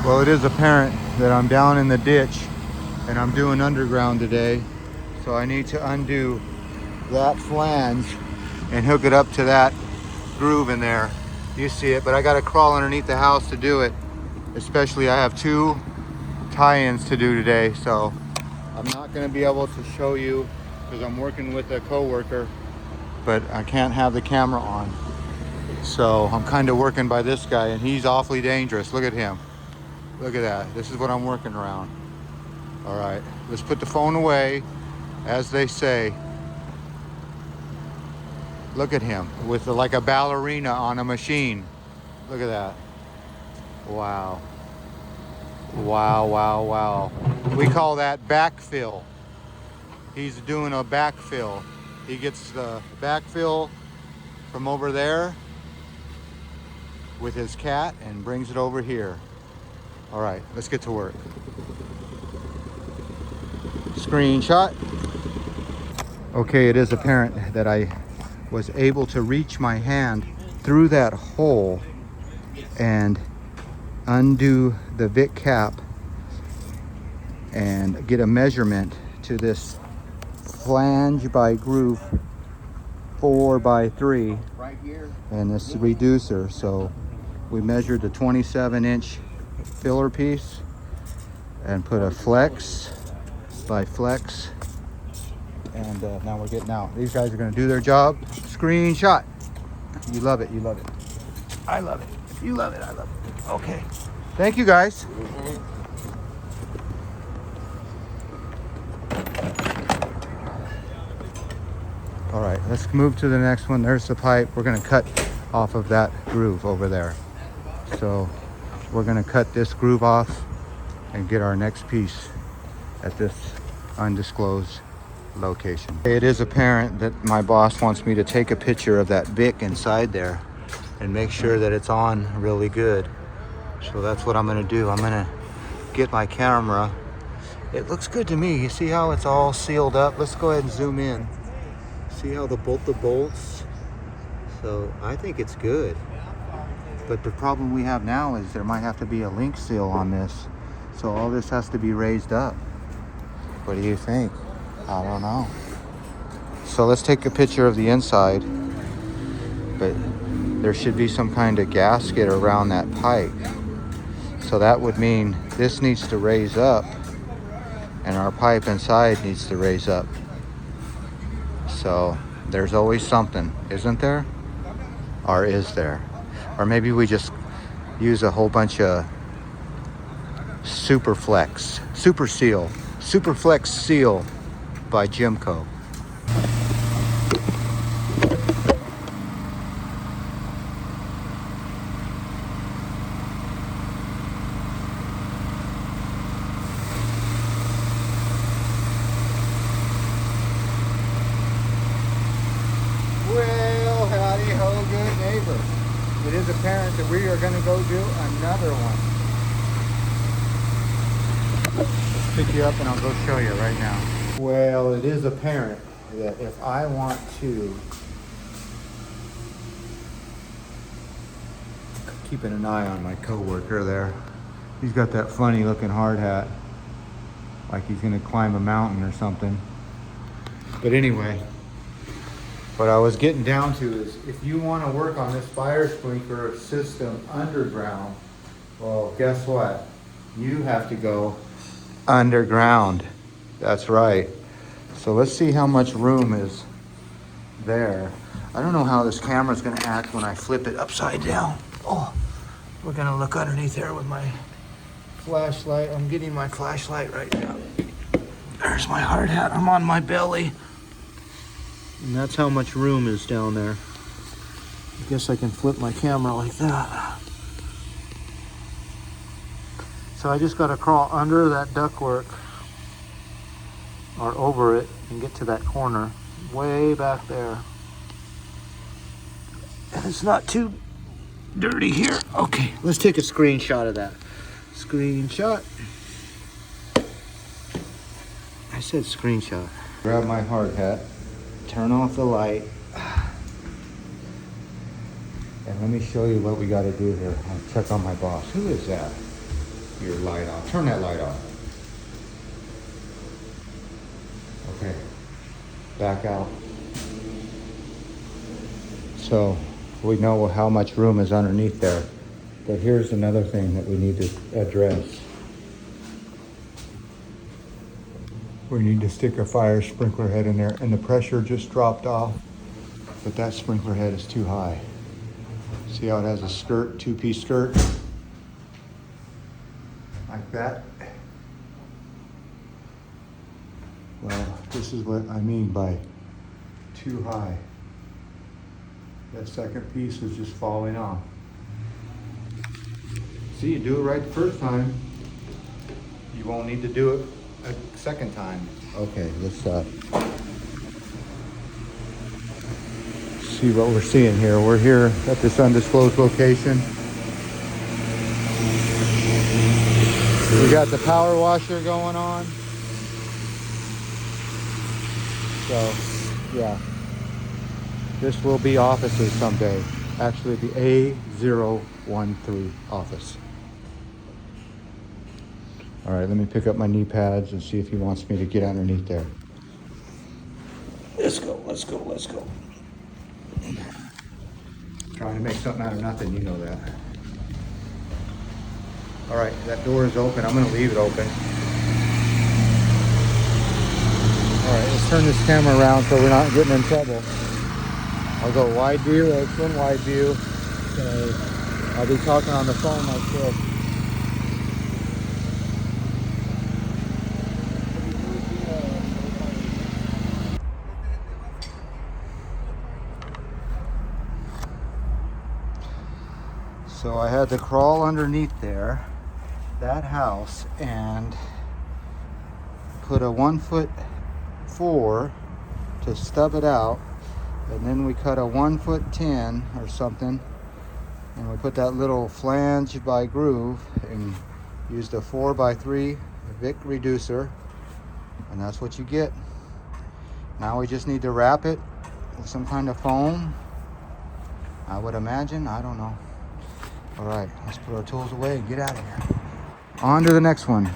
Well, it is apparent that I'm down in the ditch and I'm doing underground today. So I need to undo that flange and hook it up to that groove in there. You see it, but I gotta crawl underneath the house to do it. Especially I have 2 tie-ins to do today, so I'm not gonna be able to show you because I'm working with a coworker, but I can't have the camera on. So I'm kind of working by this guy and he's awfully dangerous. Look at him. Look at that. This is what I'm working around. All right, let's put the phone away, as they say. Look at him with like a ballerina on a machine. Look at that. Wow. Wow, wow, wow. We call that backfill. He's doing a backfill. He gets the backfill from over there with his cat and brings it over here. All right, let's get to work. Screenshot. Okay, it is apparent that I was able to reach my hand through that hole and undo the Vic cap and get a measurement to this flange by groove 4x3 Right here. and this reducer. So we measured the 27-inch filler piece and put a flex by flex, and now we're getting out. These guys are going to do their job. Screenshot. You love it. You love it. I love it. If you love it, I love it. Okay. Thank you, guys. All right, let's move to the next one. There's the pipe. We're going to cut off of that groove over there. So we're going to cut this groove off and get our next piece at this undisclosed location. It is apparent that my boss wants me to take a picture of that Vic inside there and make sure that it's on really good. So that's what I'm going to do. I'm going to get my camera. It looks good to me. You see how it's all sealed up? Let's go ahead and zoom in. See how the bolts? So I think it's good. But the problem we have now is there might have to be a link seal on this. So all this has to be raised up. What do you think? I don't know. So let's take a picture of the inside. But there should be some kind of gasket around that pipe. So that would mean this needs to raise up and our pipe inside needs to raise up. So there's always something, isn't there? Or is there? Or maybe we just use a whole bunch of Superflex seal by Jimco. Well, howdy ho, good neighbor. It is apparent that we are going to go do another one. Let's pick you up and I'll go show you right now. Well, it is apparent that if I want to, keeping an eye on my coworker there. He's got that funny looking hard hat, like he's going to climb a mountain or something. But anyway, what I was getting down to is if you want to work on this fire sprinkler system underground, well, guess what? You have to go underground. That's right. So let's see how much room is there. I don't know how this camera's going to act when I flip it upside down. Oh, we're going to look underneath there with my flashlight. I'm getting my flashlight right now. There's my hard hat. I'm on my belly. And that's how much room is down there. I guess I can flip my camera like that. So I just got to crawl under that ductwork or over it and get to that corner way back there. And it's not too dirty here. Okay, let's take a screenshot of that. Screenshot. I said screenshot. Grab my hard hat, turn off the light, and let me show you what we got to do here. I'll check on my boss. Who is that? your light off. Turn that light off. Okay, back out. So we know how much room is underneath there. But here's another thing that we need to address. We need to stick a fire sprinkler head in there, and the pressure just dropped off, but that sprinkler head is too high. See how it has a skirt, two-piece skirt? Like that. Well, this is what I mean by too high. That second piece is just falling off. See, you do it right the first time. You won't need to do it a second time. Okay, let's see what we're seeing here. We're here at this undisclosed location. We got the power washer going on. So, yeah. This will be offices someday. Actually, the A013 office. All right, let me pick up my knee pads and see if he wants me to get underneath there. Let's go, let's go, let's go. Trying to make something out of nothing, you know that. All right, that door is open. I'm gonna leave it open. All right, let's turn this camera around so we're not getting in trouble. I'll go wide view, X1 wide view. So I'll be talking on the phone like this. So I had to crawl underneath there, that house, and put a 1'4" to stub it out. And then we cut a 1'10" or something, and we put that little flange by groove and used a 4x3 Vic reducer, and that's what you get. Now we just need to wrap it with some kind of foam, I would imagine. I don't know. All right, let's put our tools away and get out of here. On to the next one.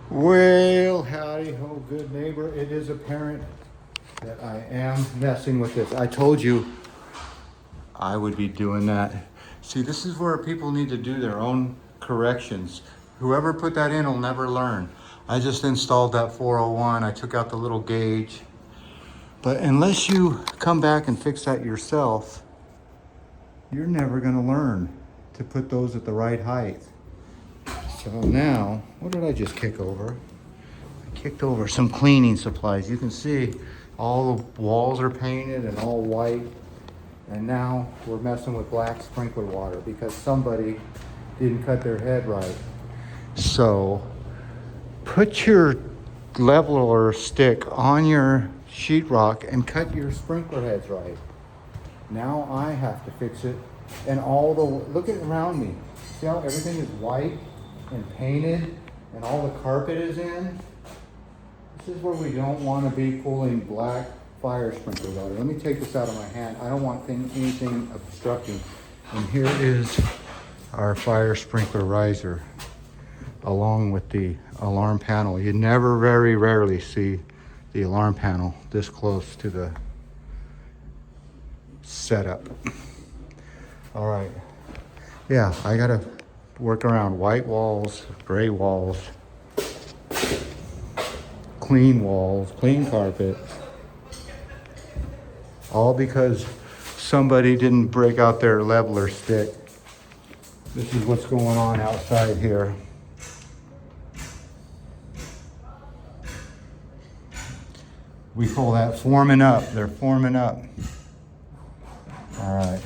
Well, howdy ho, good neighbor. It is apparent that I am messing with this. I told you I would be doing that. See, this is where people need to do their own corrections. Whoever put that in will never learn. I just installed that 401. I took out the little gauge. But unless you come back and fix that yourself, you're never gonna learn to put those at the right height. So now, what did I just kick over? I kicked over some cleaning supplies. You can see all the walls are painted and all white. And now we're messing with black sprinkler water because somebody didn't cut their head right. So put your leveler stick on your sheetrock and cut your sprinkler heads right. Now I have to fix it. And all the, look at around me. See how everything is white and painted and all the carpet is in? This is where we don't want to be pulling black fire sprinkler water. Let me take this out of my hand. I don't want anything obstructing. And here is our fire sprinkler riser along with the alarm panel. You never, very rarely see the alarm panel this close to the setup. All right. Yeah, I gotta work around white walls, gray walls, clean walls, clean carpet. All because somebody didn't break out their leveler stick. This is what's going on outside here. We call that forming up. They're forming up. All right.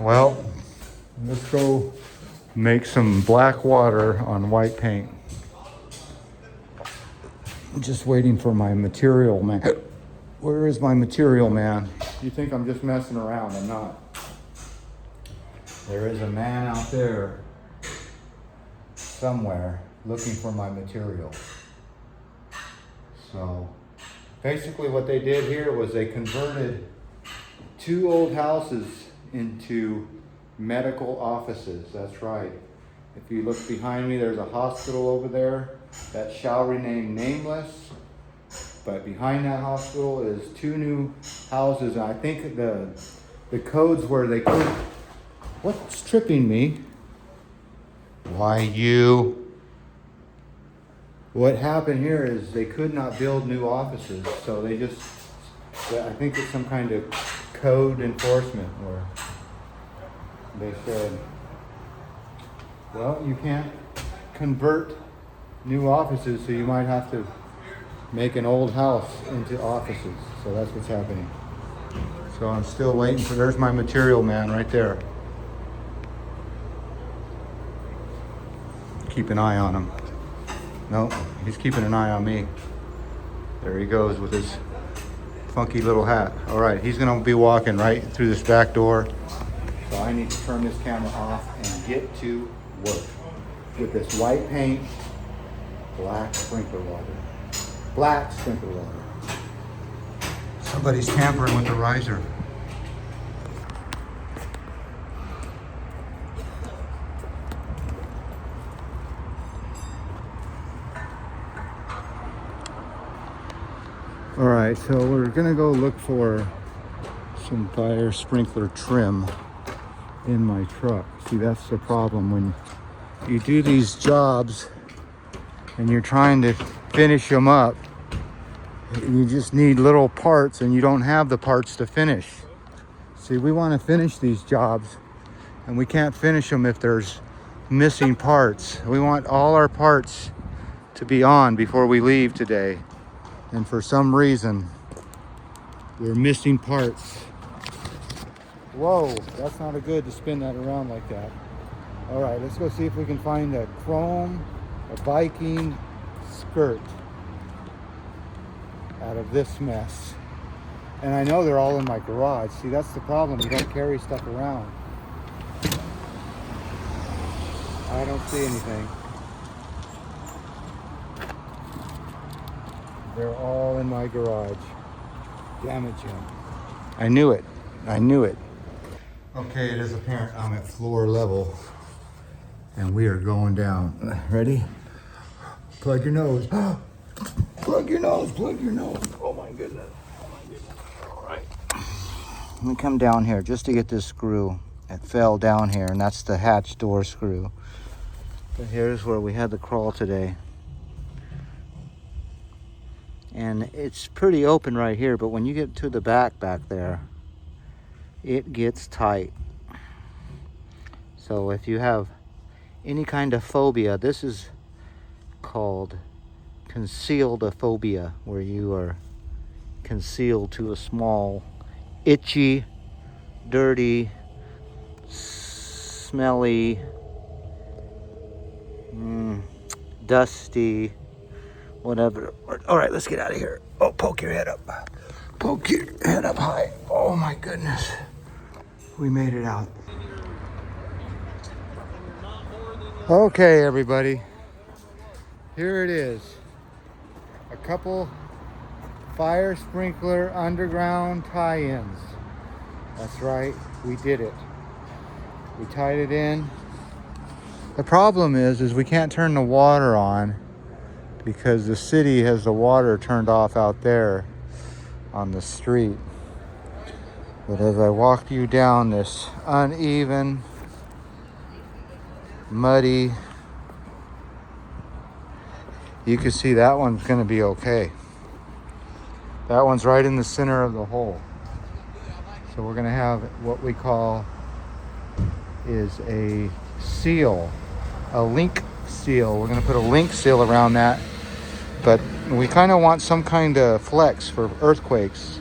Well, let's go make some black water on white paint. I'm just waiting for my material man. Where is my material man? You think I'm just messing around? I'm not. There is a man out there somewhere looking for my material. So basically what they did here was they converted 2 old houses into medical offices. That's right. If you look behind me, there's a hospital over there that shall remain nameless. But behind that hospital is 2 new houses. And I think the codes where they could. What's tripping me? Why you? What happened here is they could not build new offices, so they just. I think it's some kind of code enforcement where they said, well, you can't convert new offices, so you might have to make an old house into offices. So that's what's happening. So I'm still waiting for, there's my material man right there. Keep an eye on him. No, he's keeping an eye on me. There he goes with his funky little hat. All right, he's gonna be walking right through this back door. So I need to turn this camera off and get to work with this white paint, black sprinkler water. Black sprinkler water. Somebody's tampering with the riser. All right, so we're gonna go look for some fire sprinkler trim in my truck. See, that's the problem when you do these jobs and you're trying to finish them up. You just need little parts and you don't have the parts to finish. See, we want to finish these jobs and we can't finish them if there's missing parts. We want all our parts to be on before we leave today. And for some reason, we're missing parts. Whoa, that's not a good to spin that around like that. All right, let's go see if we can find a chrome, a Viking skirt out of this mess. And I know they're all in my garage. See, that's the problem. You don't carry stuff around. I don't see anything. They're all in my garage. Damn it, Jim. I knew it. I knew it. Okay, it is apparent I'm at floor level and we are going down. Ready? Plug your nose. Plug your nose, plug your nose. Oh my goodness. Oh my goodness. All right. Let me come down here just to get this screw. It fell down here and that's the hatch door screw. But here's where we had the crawl today. And it's pretty open right here, but when you get to the back there, it gets tight. So if you have any kind of phobia, this is called concealed-ophobia, where you are concealed to a small, itchy, dirty, smelly, dusty, whatever. All right, let's get out of here. Oh, poke your head up. Poke your head up high. Oh my goodness. We made it out. Okay, everybody. Here it is. A couple fire sprinkler underground tie-ins. That's right, we did it. We tied it in. The problem is we can't turn the water on because the city has the water turned off out there on the street. But as I walk you down this uneven, muddy, you can see that one's gonna be okay. That one's right in the center of the hole. So we're gonna have what we call is a seal, a link seal. We're gonna put a link seal around that, but we kind of want some kind of flex for earthquakes.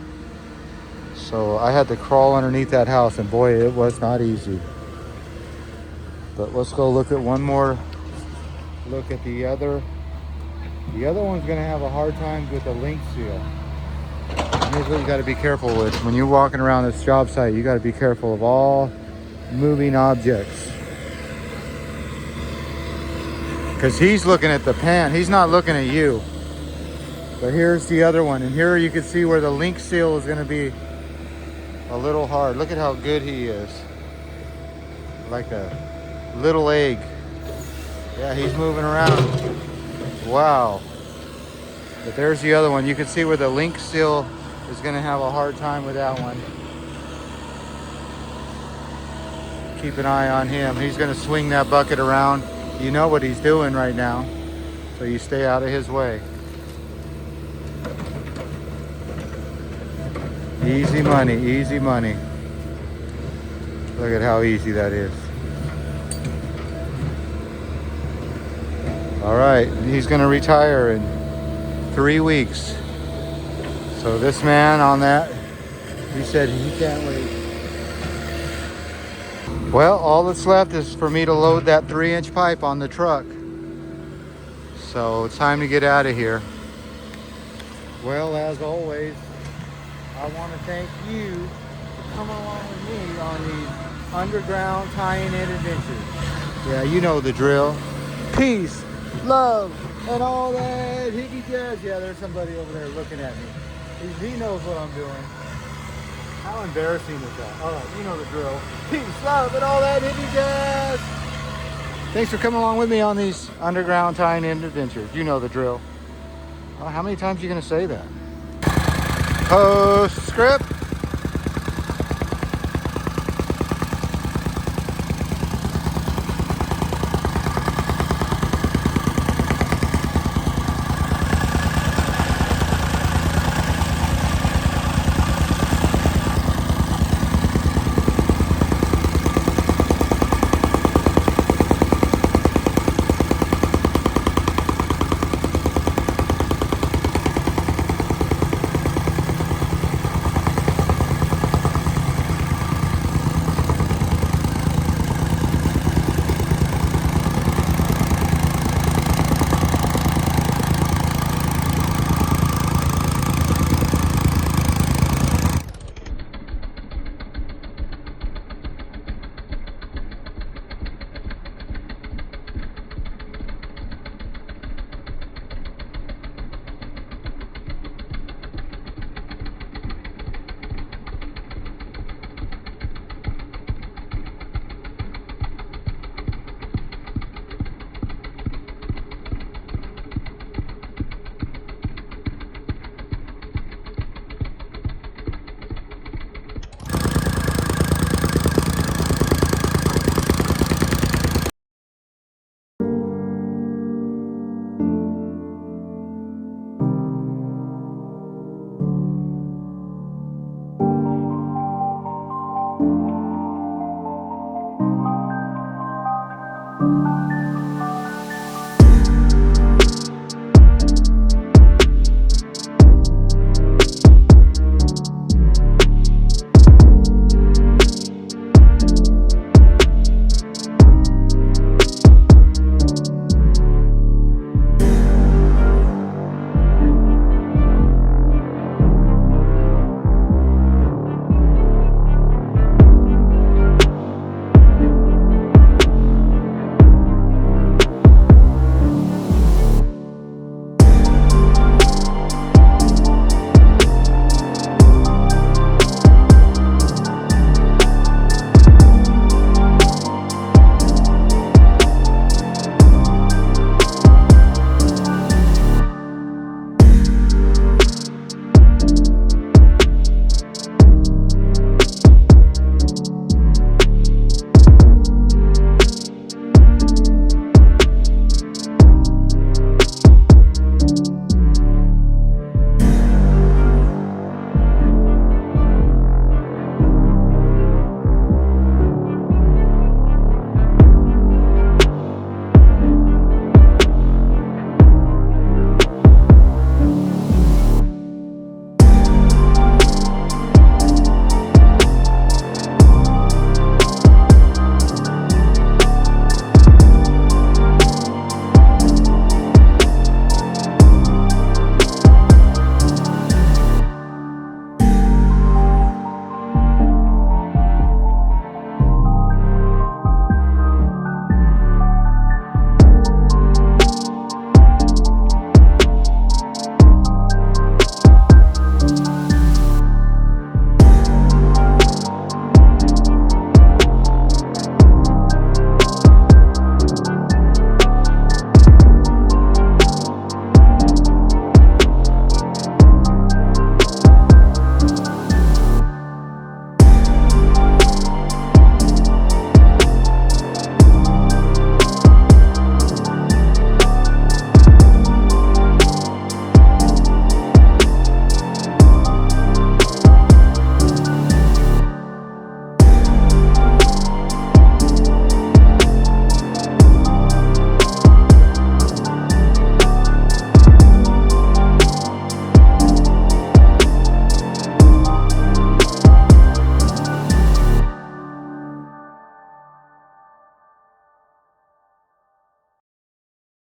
So I had to crawl underneath that house, and boy, it was not easy. But let's go look at one more look at the other. The other one's gonna have a hard time with the link seal. And here's what you gotta be careful with. When you're walking around this job site, you gotta be careful of all moving objects. Because he's looking at the pan, he's not looking at you. But here's the other one, and here you can see where the link seal is gonna be. a little hard. Look at how good he is. Like a little egg. Yeah, he's moving around. Wow. But there's the other one. You can see where the link still is going to have a hard time with that one. Keep an eye on him. He's going to swing that bucket around. You know what he's doing right now, so you stay out of his way. Easy money, easy money. Look at how easy that is. All right, he's going to retire in 3 weeks. So this man on that, he said he can't wait. Well, all that's left is for me to load that 3-inch pipe on the truck. So it's time to get out of here. Well, as always, I want to thank you for coming along with me on these underground tying in adventures. Yeah, you know the drill. Peace, love, and all that hippie jazz. Yeah, there's somebody over there looking at me. He knows what I'm doing. How embarrassing is that? All right, you know the drill. Peace, love, and all that hippie jazz. Thanks for coming along with me on these underground tying in adventures. You know the drill. Well, how many times are you going to say that? Postscript.